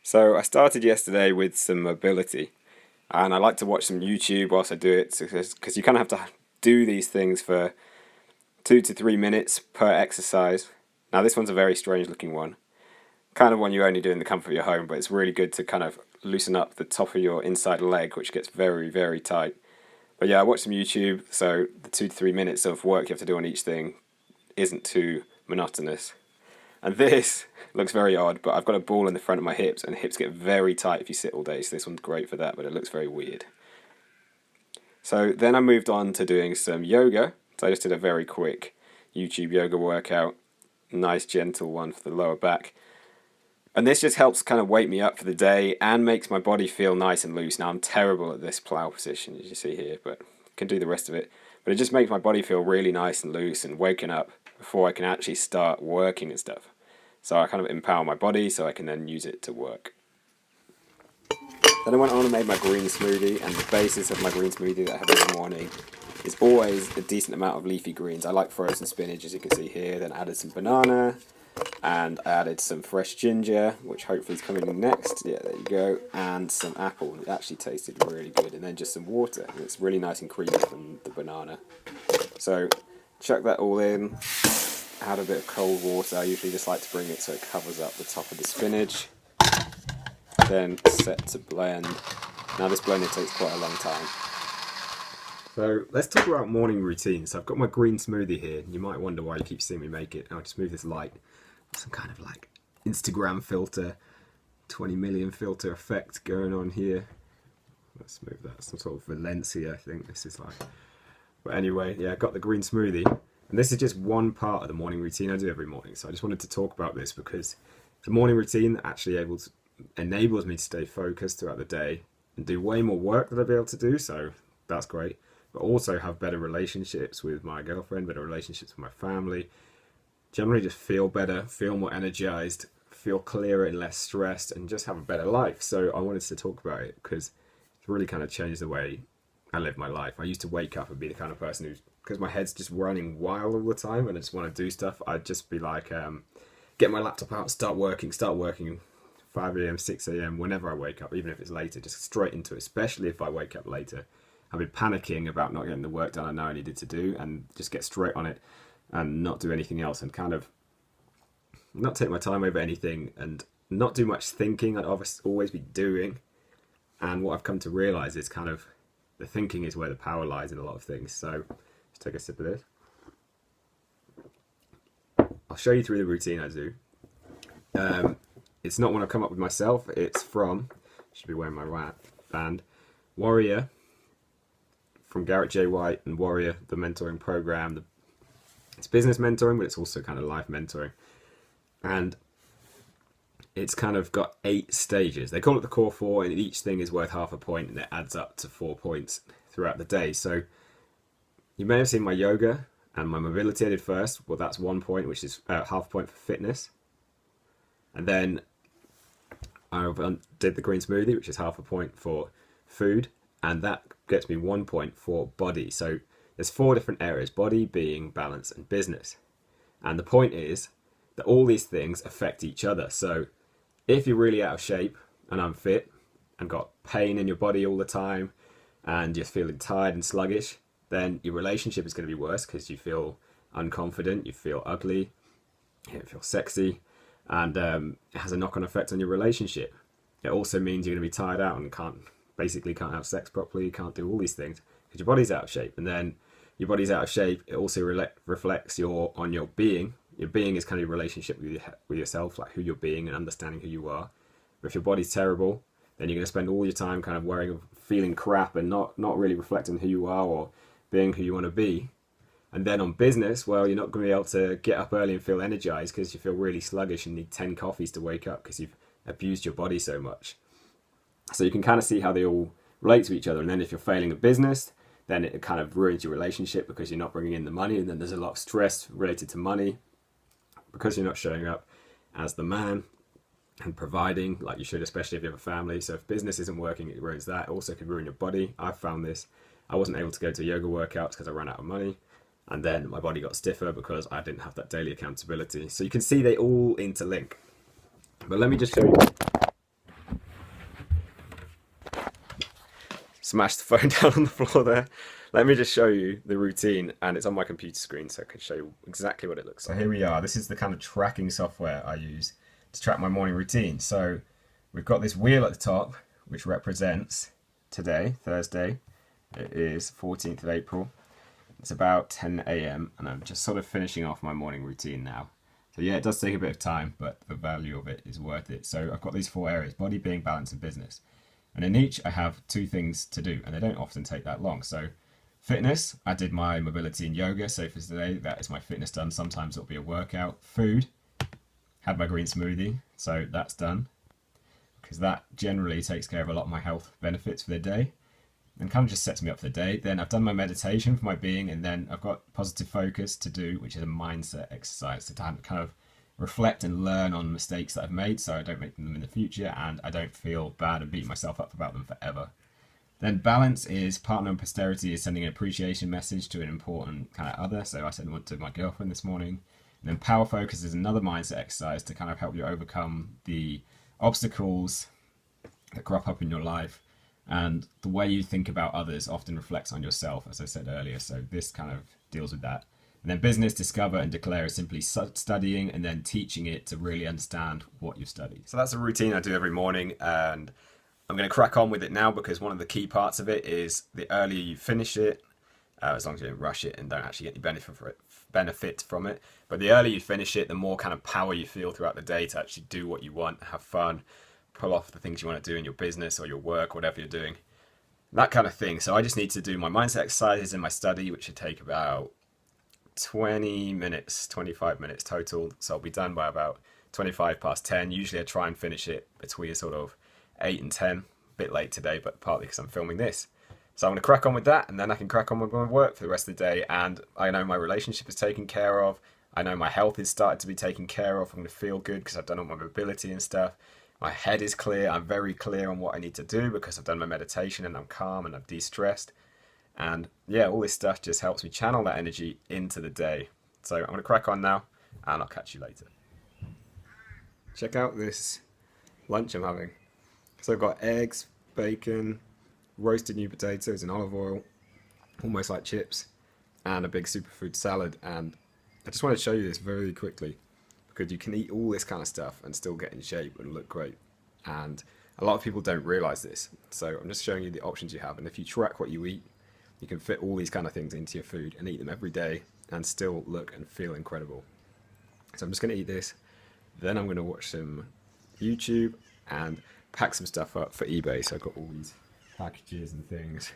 So I started yesterday with some mobility, and I like to watch some YouTube whilst I do it because you kind of have to do these things for 2 to 3 minutes per exercise. Now this one's a very strange looking one, kind of one you only do in the comfort of your home, but it's really good to kind of loosen up the top of your inside leg, which gets very, very tight. But yeah, I watched some YouTube, so the 2 to 3 minutes of work you have to do on each thing isn't too monotonous. And this looks very odd, but I've got a ball in the front of my hips, and hips get very tight if you sit all day, so this one's great for that, but it looks very weird. So then I moved on to doing some yoga. So I just did a very quick YouTube yoga workout, nice gentle one for the lower back. And this just helps kind of wake me up for the day and makes my body feel nice and loose. Now I'm terrible at this plow position, as you see here, but can do the rest of it. But it just makes my body feel really nice and loose and waking up before I can actually start working and stuff. So I kind of empower my body so I can then use it to work. Then I went on and made my green smoothie, and the basis of my green smoothie that I have every morning is always a decent amount of leafy greens. I like frozen spinach, as you can see here. Then I added some banana, and I added some fresh ginger, which hopefully is coming in next. Yeah, there you go. And some apple. It actually tasted really good. And then just some water. And it's really nice and creamy from the banana. So chuck that all in. Add a bit of cold water. I usually just like to bring it so it covers up the top of the spinach. Then set to blend. Now this blending takes quite a long time. So let's talk about morning routines. So I've got my green smoothie here. You might wonder why you keep seeing me make it. I'll just move this light. Some kind of like Instagram filter, 20 million filter effect going on here. Let's move that. Some sort of Valencia, I think this is like. But anyway, yeah, I got the green smoothie. And this is just one part of the morning routine I do every morning. So I just wanted to talk about this because it's a morning routine that actually enables me to stay focused throughout the day and do way more work that I'll be able to do. So that's great. But also have better relationships with my girlfriend, better relationships with my family. Generally just feel better, feel more energized, feel clearer and less stressed, and just have a better life. So I wanted to talk about it because it's really kind of changed the way I live my life. I used to wake up and be the kind of person who's, because my head's just running wild all the time and I just want to do stuff, I'd just be like, get my laptop out, start working 5 a.m, 6 a.m, whenever I wake up, even if it's later, just straight into it, especially if I wake up later. I've been panicking about not getting the work done I know I needed to do and just get straight on it and not do anything else and kind of not take my time over anything and not do much thinking. I'd obviously always be doing. And what I've come to realize is kind of the thinking is where the power lies in a lot of things. So let's take a sip of this. I'll show you through the routine I do. It's not one I've come up with myself. It's from, should be wearing my band, Warrior, from Garrett J. White, and Warrior, the mentoring program. It's business mentoring, but it's also kind of life mentoring. And it's kind of got 8 stages. They call it the core 4, and each thing is worth half a point, and it adds up to 4 points throughout the day. So you may have seen my yoga and my mobility I did first. Well, that's 1 point, which is half a point for fitness. And then I did the green smoothie, which is half a point for food, and that gets me 1 point for body. So there's 4 different areas, body, being, balance, and business. And the point is that all these things affect each other. So if you're really out of shape and unfit and got pain in your body all the time and you're feeling tired and sluggish, then your relationship is going to be worse because you feel unconfident, you feel ugly, you don't feel sexy, and it has a knock-on effect on your relationship. It also means you're going to be tired out and can't have sex properly, can't do all these things because your body's out of shape. And then your body's out of shape, it also reflects on your being. Your being is kind of your relationship with yourself, like who you're being and understanding who you are. But if your body's terrible, then you're going to spend all your time kind of worrying, feeling crap and not really reflecting who you are or being who you want to be. And then on business, well, you're not going to be able to get up early and feel energized because you feel really sluggish and need 10 coffees to wake up because you've abused your body so much. So you can kind of see how they all relate to each other. And then if you're failing at business, then it kind of ruins your relationship because you're not bringing in the money. And then there's a lot of stress related to money because you're not showing up as the man and providing like you should, especially if you have a family. So if business isn't working, it ruins that. It also could ruin your body. I've found this. I wasn't able to go to yoga workouts because I ran out of money. And then my body got stiffer because I didn't have that daily accountability. So you can see they all interlink. But let me just show you smashed the phone down on the floor there. Let me just show you the routine, and it's on my computer screen, so I can show you exactly what it looks like. So here we are. This is the kind of tracking software I use to track my morning routine. So we've got this wheel at the top, which represents today, Thursday. It is 14th of April. It's about 10 a.m. and I'm just sort of finishing off my morning routine now. So yeah, it does take a bit of time, but the value of it is worth it. So I've got these 4 areas: body, being, balance, and business. And in each, I have 2 things to do, and they don't often take that long. So fitness, I did my mobility and yoga. So for today, that is my fitness done. Sometimes it'll be a workout. Food, had my green smoothie, so that's done, because that generally takes care of a lot of my health benefits for the day and kind of just sets me up for the day. Then I've done my meditation for my being, and then I've got positive focus to do, which is a mindset exercise to kind of reflect and learn on mistakes that I've made so I don't make them in the future and I don't feel bad and beat myself up about them forever. Then balance is partner and posterity is sending an appreciation message to an important kind of other. So I sent one to my girlfriend this morning. And then power focus is another mindset exercise to kind of help you overcome the obstacles that crop up in your life. And the way you think about others often reflects on yourself, as I said earlier. So this kind of deals with that. And then business, discover, and declare is simply studying and then teaching it to really understand what you've studied. So that's a routine I do every morning, and I'm going to crack on with it now because one of the key parts of it is the earlier you finish it, as long as you don't rush it and don't actually get any benefit from it. But the earlier you finish it, the more kind of power you feel throughout the day to actually do what you want, have fun, pull off the things you want to do in your business or your work, whatever you're doing, that kind of thing. So I just need to do my mindset exercises in my study, which should take about 20 minutes, 25 minutes total. So I'll be done by about 25 past 10. Usually I try and finish it between sort of 8 and 10. A bit late today, but partly because I'm filming this. So I'm going to crack on with that, and then I can crack on with my work for the rest of the day. And I know my relationship is taken care of. I know my health is started to be taken care of. I'm going to feel good because I've done all my mobility and stuff. My head is clear. I'm very clear on what I need to do because I've done my meditation and I'm calm and I'm de-stressed. And yeah, all this stuff just helps me channel that energy into the day. So I'm going to crack on now, and I'll catch you later. Check out this lunch I'm having. So I've got eggs, bacon, roasted new potatoes in olive oil, almost like chips, and a big superfood salad. And I just want to show you this very quickly because you can eat all this kind of stuff and still get in shape and look great. And a lot of people don't realize this. So I'm just showing you the options you have. And if you track what you eat, you can fit all these kind of things into your food and eat them every day and still look and feel incredible. So I'm just going to eat this. Then I'm going to watch some YouTube and pack some stuff up for eBay. So I've got all these packages and things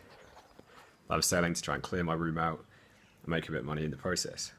I'm selling to try and clear my room out and make a bit of money in the process.